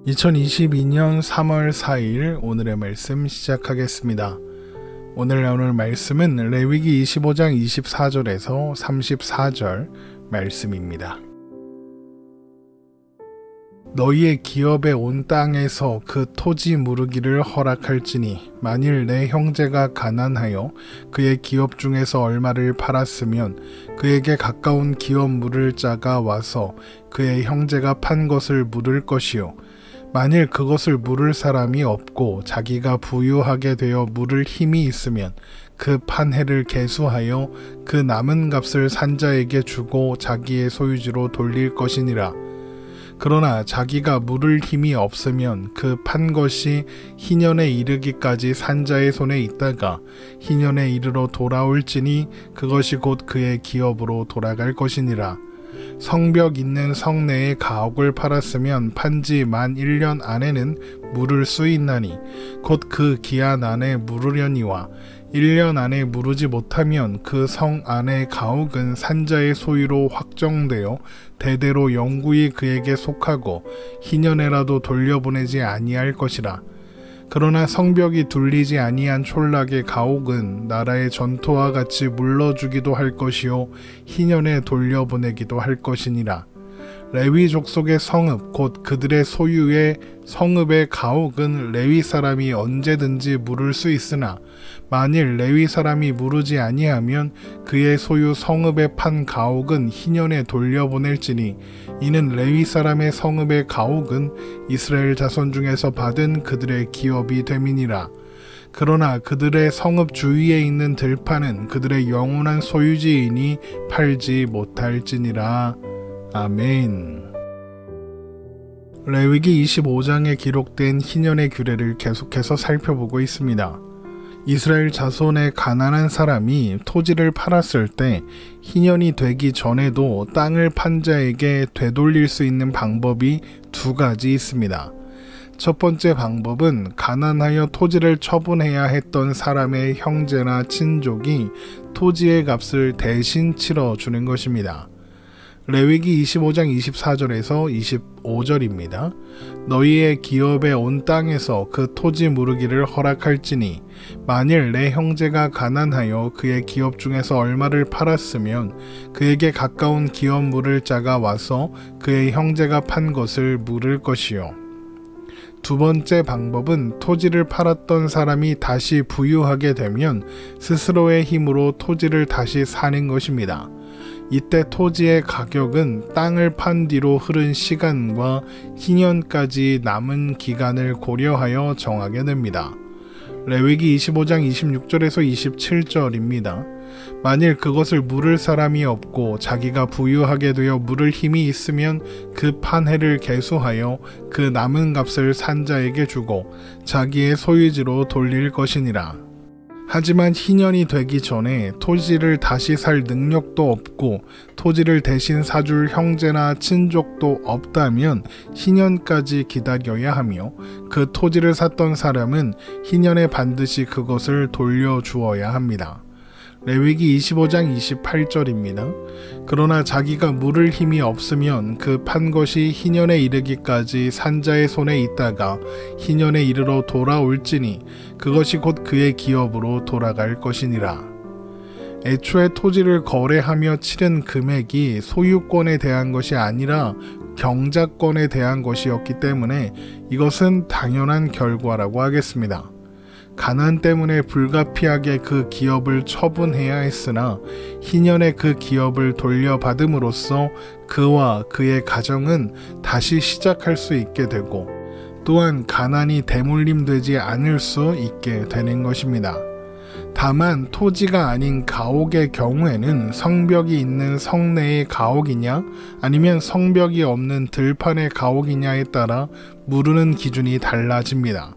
2022년 3월 4일 오늘의 말씀 시작하겠습니다. 오늘 나눌 말씀은 레위기 25장 24절에서 34절 말씀입니다. 너희의 기업에 온 땅에서 그 토지 무르기를 허락할지니 만일 내 형제가 가난하여 그의 기업 중에서 얼마를 팔았으면 그에게 가까운 기업 물을 자가 와서 그의 형제가 판 것을 물을 것이요 만일 그것을 물을 사람이 없고 자기가 부유하게 되어 물을 힘이 있으면 그 판 해를 계수하여 그 남은 값을 산자에게 주고 자기의 소유지로 돌릴 것이니라. 그러나 자기가 물을 힘이 없으면 그 판 것이 희년에 이르기까지 산자의 손에 있다가 희년에 이르러 돌아올지니 그것이 곧 그의 기업으로 돌아갈 것이니라. 성벽 있는 성내에 가옥을 팔았으면 판지 만 1년 안에는 물을 수 있나니 곧 그 기한 안에 물으려니와 1년 안에 물으지 못하면 그 성 안의 가옥은 산자의 소유로 확정되어 대대로 영구히 그에게 속하고 희년에라도 돌려보내지 아니할 것이라. 그러나 성벽이 둘리지 아니한 촌락의 가옥은 나라의 전토와 같이 물러주기도 할 것이요 희년에 돌려보내기도 할 것이니라. 레위 족속의 성읍 곧 그들의 소유의 성읍의 가옥은 레위 사람이 언제든지 물을 수 있으나 만일 레위 사람이 물으지 아니하면 그의 소유 성읍에 판 가옥은 희년에 돌려보낼지니 이는 레위 사람의 성읍의 가옥은 이스라엘 자손 중에서 받은 그들의 기업이 됨이니라. 그러나 그들의 성읍 주위에 있는 들판은 그들의 영원한 소유지이니 팔지 못할지니라. 아멘. 레위기 25장에 기록된 희년의 규례를 계속해서 살펴보고 있습니다. 이스라엘 자손의 가난한 사람이 토지를 팔았을 때 희년이 되기 전에도 땅을 판 자에게 되돌릴 수 있는 방법이 두 가지 있습니다. 첫 번째 방법은 가난하여 토지를 처분해야 했던 사람의 형제나 친족이 토지의 값을 대신 치러주는 것입니다. 레위기 25장 24절에서 25절입니다. 너희의 기업에 온 땅에서 그 토지 무르기를 허락할지니 만일 내 형제가 가난하여 그의 기업 중에서 얼마를 팔았으면 그에게 가까운 기업 물을 자가 와서 그의 형제가 판 것을 물을 것이요. 두 번째 방법은 토지를 팔았던 사람이 다시 부유하게 되면 스스로의 힘으로 토지를 다시 사는 것입니다. 이때 토지의 가격은 땅을 판 뒤로 흐른 시간과 희년까지 남은 기간을 고려하여 정하게 됩니다. 레위기 25장 26절에서 27절입니다. 만일 그것을 물을 사람이 없고 자기가 부유하게 되어 물을 힘이 있으면 그 판해를 계수하여 그 남은 값을 산자에게 주고 자기의 소유지로 돌릴 것이니라. 하지만 희년이 되기 전에 토지를 다시 살 능력도 없고 토지를 대신 사줄 형제나 친족도 없다면 희년까지 기다려야 하며 그 토지를 샀던 사람은 희년에 반드시 그것을 돌려주어야 합니다. 레위기 25장 28절입니다. 그러나 자기가 물을 힘이 없으면 그 판 것이 희년에 이르기까지 산자의 손에 있다가 희년에 이르러 돌아올지니 그것이 곧 그의 기업으로 돌아갈 것이니라. 애초에 토지를 거래하며 치른 금액이 소유권에 대한 것이 아니라 경작권에 대한 것이었기 때문에 이것은 당연한 결과라고 하겠습니다. 가난 때문에 불가피하게 그 기업을 처분해야 했으나 희년에 그 기업을 돌려받음으로써 그와 그의 가정은 다시 시작할 수 있게 되고 또한 가난이 대물림되지 않을 수 있게 되는 것입니다. 다만 토지가 아닌 가옥의 경우에는 성벽이 있는 성내의 가옥이냐 아니면 성벽이 없는 들판의 가옥이냐에 따라 무르는 기준이 달라집니다.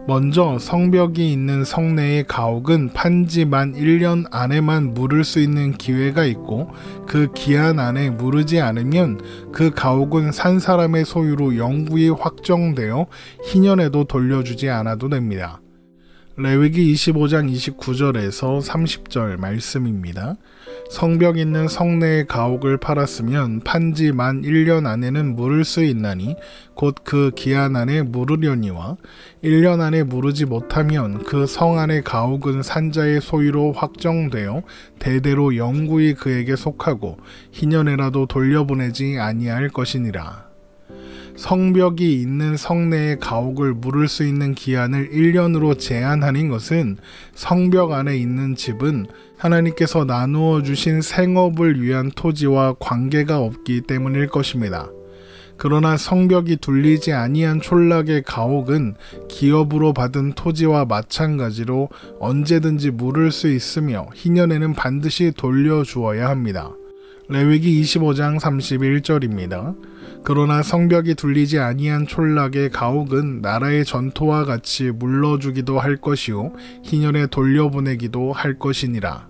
먼저 성벽이 있는 성내의 가옥은 판지 만 1년 안에만 물을 수 있는 기회가 있고 그 기한 안에 무르지 않으면 그 가옥은 산 사람의 소유로 영구히 확정되어 희년에도 돌려주지 않아도 됩니다. 레위기 25장 29절에서 30절 말씀입니다. 성벽 있는 성내의 가옥을 팔았으면 판지 만 1년 안에는 물을 수 있나니 곧 그 기한 안에 물으려니와 1년 안에 물으지 못하면 그 성 안의 가옥은 산자의 소유로 확정되어 대대로 영구히 그에게 속하고 희년에라도 돌려보내지 아니할 것이니라. 성벽이 있는 성내의 가옥을 물을 수 있는 기한을 1년으로 제한하는 것은 성벽 안에 있는 집은 하나님께서 나누어 주신 생업을 위한 토지와 관계가 없기 때문일 것입니다. 그러나 성벽이 둘리지 아니한 촌락의 가옥은 기업으로 받은 토지와 마찬가지로 언제든지 물을 수 있으며 희년에는 반드시 돌려주어야 합니다. 레위기 25장 31절입니다. 그러나 성벽이 둘리지 아니한 촌락의 가옥은 나라의 전토와 같이 물러주기도 할 것이요 희년에 돌려보내기도 할 것이니라.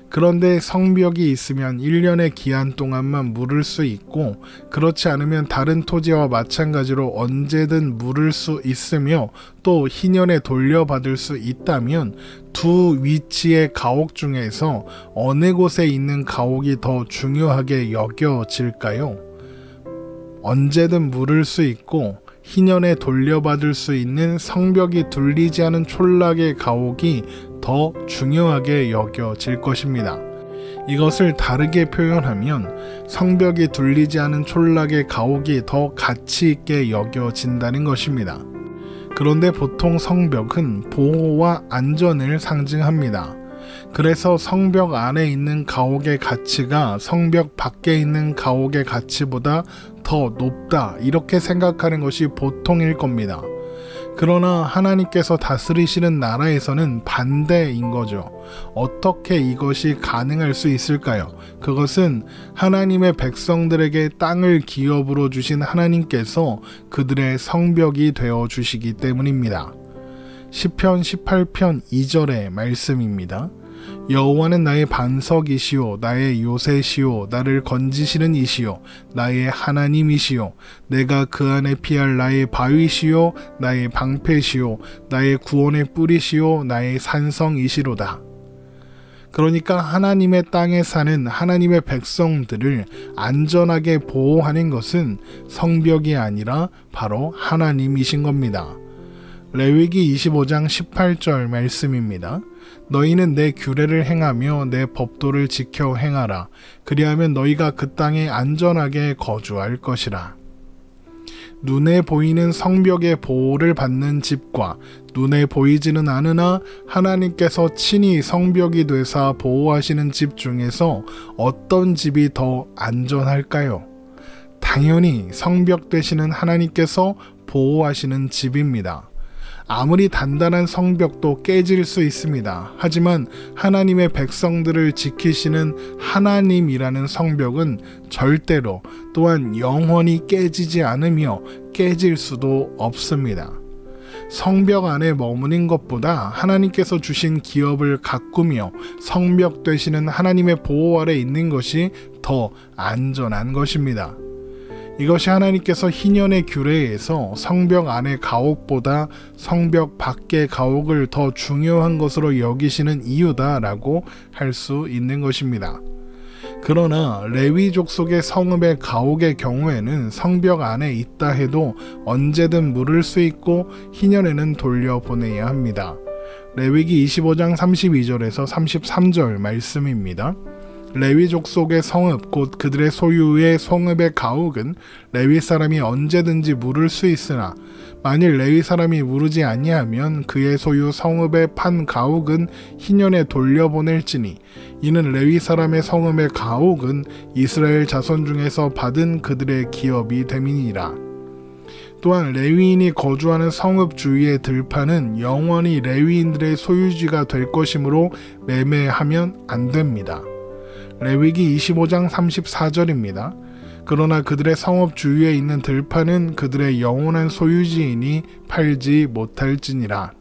그런데 성벽이 있으면 1년의 기한 동안만 물을 수 있고 그렇지 않으면 다른 토지와 마찬가지로 언제든 물을 수 있으며 또 희년에 돌려받을 수 있다면 두 위치의 가옥 중에서 어느 곳에 있는 가옥이 더 중요하게 여겨질까요? 언제든 물을 수 있고 희년에 돌려받을 수 있는 성벽이 둘리지 않은 촌락의 가옥이 더 중요하게 여겨질 것입니다. 이것을 다르게 표현하면 성벽이 둘리지 않은 촌락의 가옥이 더 가치 있게 여겨진다는 것입니다. 그런데 보통 성벽은 보호와 안전을 상징합니다. 그래서 성벽 안에 있는 가옥의 가치가 성벽 밖에 있는 가옥의 가치보다 더 높다 이렇게 생각하는 것이 보통일 겁니다. 그러나 하나님께서 다스리시는 나라에서는 반대인 거죠. 어떻게 이것이 가능할 수 있을까요? 그것은 하나님의 백성들에게 땅을 기업으로 주신 하나님께서 그들의 성벽이 되어 주시기 때문입니다. 시편 18편 2절의 말씀입니다. 여호와는 나의 반석이시요 나의 요새시요 나를 건지시는 이시요 나의 하나님이시요 내가 그 안에 피할 나의 바위시요 나의 방패시요 나의 구원의 뿌리시요 나의 산성이시로다. 그러니까 하나님의 땅에 사는 하나님의 백성들을 안전하게 보호하는 것은 성벽이 아니라 바로 하나님이신 겁니다. 레위기 25장 18절 말씀입니다. 너희는 내 규례를 행하며 내 법도를 지켜 행하라. 그리하면 너희가 그 땅에 안전하게 거주할 것이라. 눈에 보이는 성벽의 보호를 받는 집과 눈에 보이지는 않으나 하나님께서 친히 성벽이 되사 보호하시는 집 중에서 어떤 집이 더 안전할까요? 당연히 성벽 되시는 하나님께서 보호하시는 집입니다. 아무리 단단한 성벽도 깨질 수 있습니다. 하지만 하나님의 백성들을 지키시는 하나님이라는 성벽은 절대로 또한 영원히 깨지지 않으며 깨질 수도 없습니다. 성벽 안에 머무는 것보다 하나님께서 주신 기업을 가꾸며 성벽 되시는 하나님의 보호 아래 있는 것이 더 안전한 것입니다. 이것이 하나님께서 희년의 규례에서 성벽 안의 가옥보다 성벽 밖의 가옥을 더 중요한 것으로 여기시는 이유다라고 할 수 있는 것입니다. 그러나 레위족 속의 성읍의 가옥의 경우에는 성벽 안에 있다 해도 언제든 물을 수 있고 희년에는 돌려보내야 합니다. 레위기 25장 32절에서 33절 말씀입니다. 레위족 속의 성읍 곧 그들의 소유의 성읍의 가옥은 레위 사람이 언제든지 물을 수 있으나 만일 레위 사람이 물으지 아니하면 그의 소유 성읍의 판 가옥은 희년에 돌려보낼지니 이는 레위 사람의 성읍의 가옥은 이스라엘 자손 중에서 받은 그들의 기업이 됨이니라. 또한 레위인이 거주하는 성읍 주위의 들판은 영원히 레위인들의 소유지가 될 것이므로 매매하면 안 됩니다. 레위기 25장 34절입니다. 그러나 그들의 성읍 주위에 있는 들판은 그들의 영원한 소유지이니 팔지 못할지니라.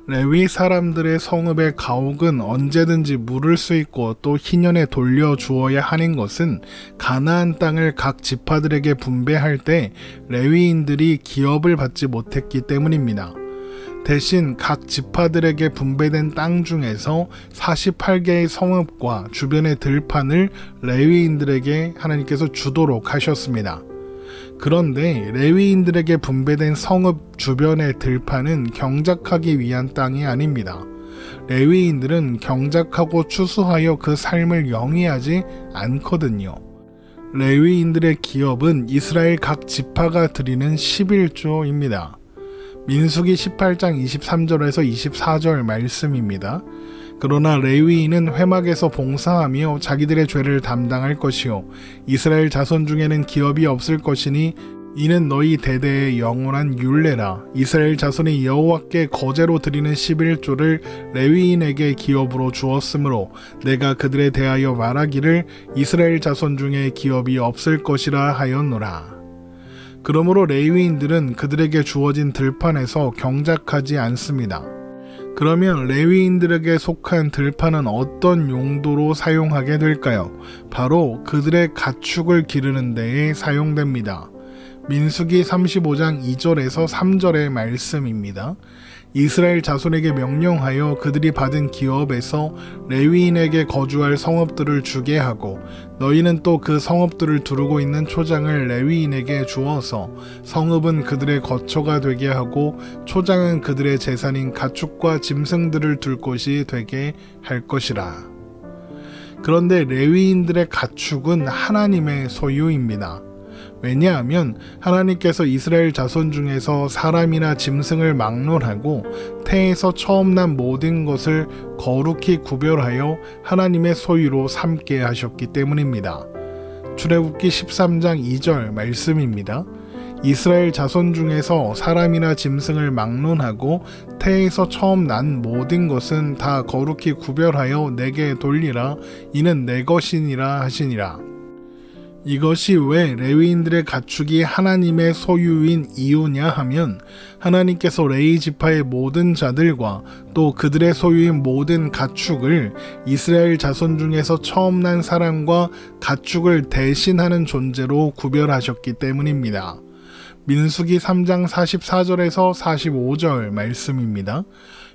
레위 사람들의 성읍의 가옥은 언제든지 물을 수 있고 또 희년에 돌려주어야 하는 것은 가나안 땅을 각 지파들에게 분배할 때 레위인들이 기업을 받지 못했기 때문입니다. 대신 각 지파들에게 분배된 땅 중에서 48개의 성읍과 주변의 들판을 레위인들에게 하나님께서 주도록 하셨습니다. 그런데 레위인들에게 분배된 성읍 주변의 들판은 경작하기 위한 땅이 아닙니다. 레위인들은 경작하고 추수하여 그 삶을 영위하지 않거든요. 레위인들의 기업은 이스라엘 각 지파가 드리는 11조입니다. 민수기 18장 23절에서 24절 말씀입니다. 그러나 레위인은 회막에서 봉사하며 자기들의 죄를 담당할 것이요 이스라엘 자손 중에는 기업이 없을 것이니 이는 너희 대대의 영원한 율례라. 이스라엘 자손이 여호와께 거제로 드리는 11조를 레위인에게 기업으로 주었으므로 내가 그들에 대하여 말하기를 이스라엘 자손 중에 기업이 없을 것이라 하였노라. 그러므로 레위인들은 그들에게 주어진 들판에서 경작하지 않습니다. 그러면 레위인들에게 속한 들판은 어떤 용도로 사용하게 될까요? 바로 그들의 가축을 기르는 데에 사용됩니다. 민수기 35장 2절에서 3절의 말씀입니다. 이스라엘 자손에게 명령하여 그들이 받은 기업에서 레위인에게 거주할 성읍들을 주게 하고 너희는 또 그 성읍들을 두르고 있는 초장을 레위인에게 주어서 성읍은 그들의 거처가 되게 하고 초장은 그들의 재산인 가축과 짐승들을 둘 곳이 되게 할 것이라. 그런데 레위인들의 가축은 하나님의 소유입니다. 왜냐하면 하나님께서 이스라엘 자손 중에서 사람이나 짐승을 막론하고 태에서 처음 난 모든 것을 거룩히 구별하여 하나님의 소유로 삼게 하셨기 때문입니다. 출애굽기 13장 2절 말씀입니다. 이스라엘 자손 중에서 사람이나 짐승을 막론하고 태에서 처음 난 모든 것은 다 거룩히 구별하여 내게 돌리라. 이는 내 것이니라 하시니라. 이것이 왜 레위인들의 가축이 하나님의 소유인 이유냐 하면 하나님께서 레위 지파의 모든 자들과 또 그들의 소유인 모든 가축을 이스라엘 자손 중에서 처음 난 사람과 가축을 대신하는 존재로 구별하셨기 때문입니다. 민수기 3장 44절에서 45절 말씀입니다.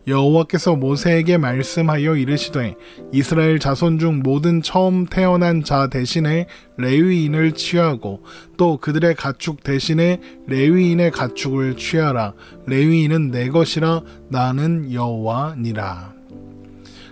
여호와께서 모세에게 말씀하여 이르시되 이스라엘 자손 중 모든 처음 태어난 자 대신에 레위인을 취하고 또 그들의 가축 대신에 레위인의 가축을 취하라. 레위인은 내 것이라 나는 여호와니라.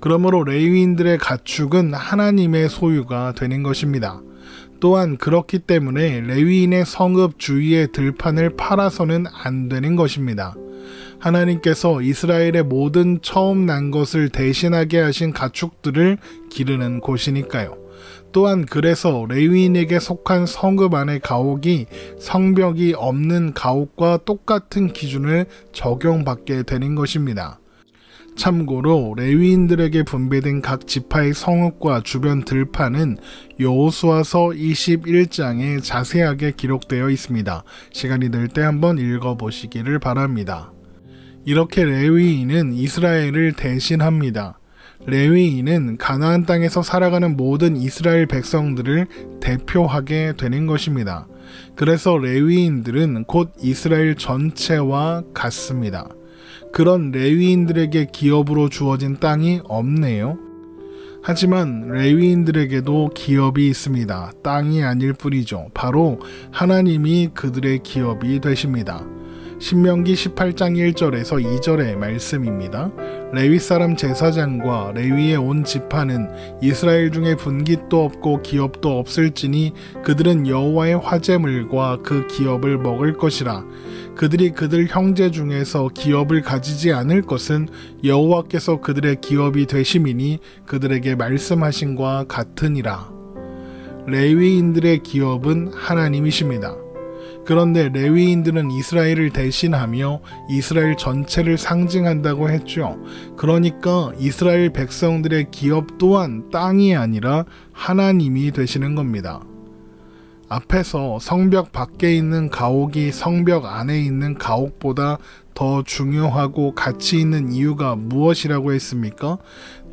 그러므로 레위인들의 가축은 하나님의 소유가 되는 것입니다. 또한 그렇기 때문에 레위인의 성읍 주위의 들판을 팔아서는 안 되는 것입니다. 하나님께서 이스라엘의 모든 처음 난 것을 대신하게 하신 가축들을 기르는 곳이니까요. 또한 그래서 레위인에게 속한 성읍 안의 가옥이 성벽이 없는 가옥과 똑같은 기준을 적용받게 되는 것입니다. 참고로 레위인들에게 분배된 각 지파의 성읍과 주변 들판은 여호수아서 21장에 자세하게 기록되어 있습니다. 시간이 될 때 한번 읽어보시기를 바랍니다. 이렇게 레위인은 이스라엘을 대신합니다. 레위인은 가나안 땅에서 살아가는 모든 이스라엘 백성들을 대표하게 되는 것입니다. 그래서 레위인들은 곧 이스라엘 전체와 같습니다. 그런 레위인들에게 기업으로 주어진 땅이 없네요. 하지만 레위인들에게도 기업이 있습니다. 땅이 아닐 뿐이죠. 바로 하나님이 그들의 기업이 되십니다. 신명기 18장 1절에서 2절의 말씀입니다. 레위 사람 제사장과 레위의 온 지파는 이스라엘 중에 분깃도 없고 기업도 없을지니 그들은 여호와의 화제물과 그 기업을 먹을 것이라. 그들이 그들 형제 중에서 기업을 가지지 않을 것은 여호와께서 그들의 기업이 되심이니 그들에게 말씀하신과 같으니라. 레위인들의 기업은 하나님이십니다. 그런데 레위인들은 이스라엘을 대신하며 이스라엘 전체를 상징한다고 했죠. 그러니까 이스라엘 백성들의 기업 또한 땅이 아니라 하나님이 되시는 겁니다. 앞에서 성벽 밖에 있는 가옥이 성벽 안에 있는 가옥보다 더 중요하고 가치 있는 이유가 무엇이라고 했습니까?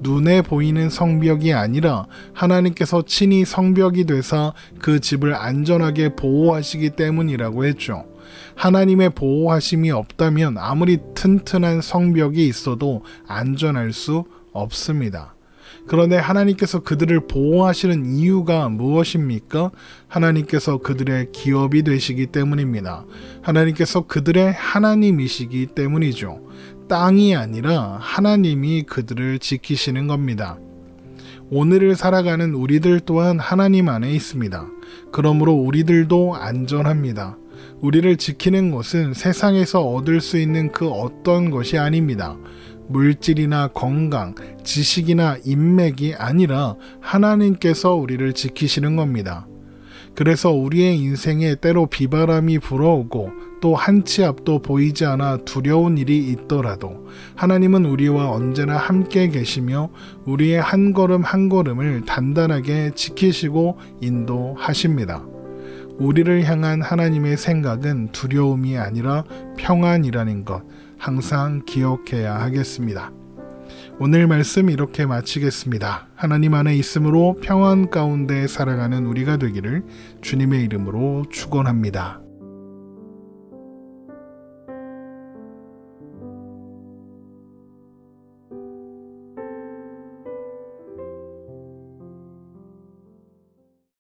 눈에 보이는 성벽이 아니라 하나님께서 친히 성벽이 되사 그 집을 안전하게 보호하시기 때문이라고 했죠. 하나님의 보호하심이 없다면 아무리 튼튼한 성벽이 있어도 안전할 수 없습니다. 그런데 하나님께서 그들을 보호하시는 이유가 무엇입니까? 하나님께서 그들의 기업이 되시기 때문입니다. 하나님께서 그들의 하나님이시기 때문이죠. 땅이 아니라 하나님이 그들을 지키시는 겁니다. 오늘을 살아가는 우리들 또한 하나님 안에 있습니다. 그러므로 우리들도 안전합니다. 우리를 지키는 것은 세상에서 얻을 수 있는 그 어떤 것이 아닙니다. 물질이나 건강, 지식이나 인맥이 아니라 하나님께서 우리를 지키시는 겁니다. 그래서 우리의 인생에 때로 비바람이 불어오고 또 한 치 앞도 보이지 않아 두려운 일이 있더라도 하나님은 우리와 언제나 함께 계시며 우리의 한 걸음 한 걸음을 단단하게 지키시고 인도하십니다. 우리를 향한 하나님의 생각은 두려움이 아니라 평안이라는 것 항상 기억해야 하겠습니다. 오늘 말씀 이렇게 마치겠습니다. 하나님 안에 있음으로 평안 가운데 살아가는 우리가 되기를 주님의 이름으로 축원합니다.